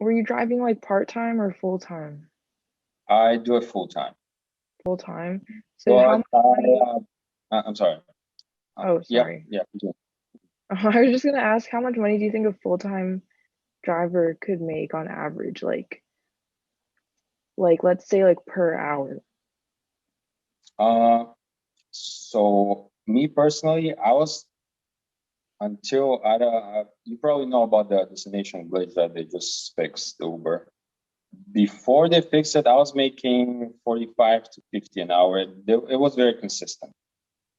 Were you driving like part-time or full-time? I do it full time, Full-time. So how but much money? I'm sorry. Oh, Yeah, sorry. yeah. Continue. I was just gonna ask, how much money do you think a full-time driver could make on average? Like let's say like per hour. Uh, so me personally, I was until I you probably know about the destination glitch that they just fixed the Uber. Before they fixed it, I was making 45 to 50 an hour. It was very consistent.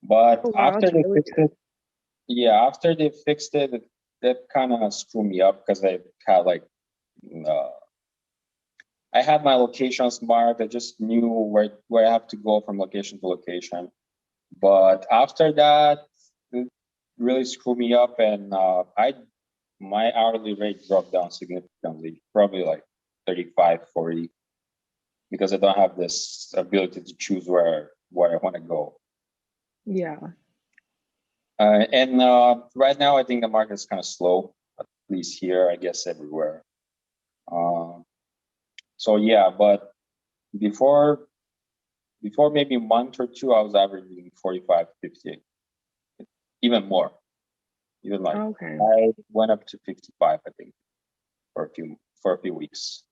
But Oh wow, after that's they really fixed good. it, yeah, after they fixed it, that kind of screwed me up because I had like, uh, I had my locations marked. I just knew where I have to go from location to location. But after that, it really screwed me up, and my hourly rate dropped down significantly, probably like 35, 40, because I don't have this ability to choose where I want to go. Yeah. And right now, I think the market is kind of slow, at least here, I guess everywhere. Uh, so yeah, but before before maybe a month or two, I was averaging 45, 50, even more. Even like Okay. I went up to 55, I think, for a few weeks.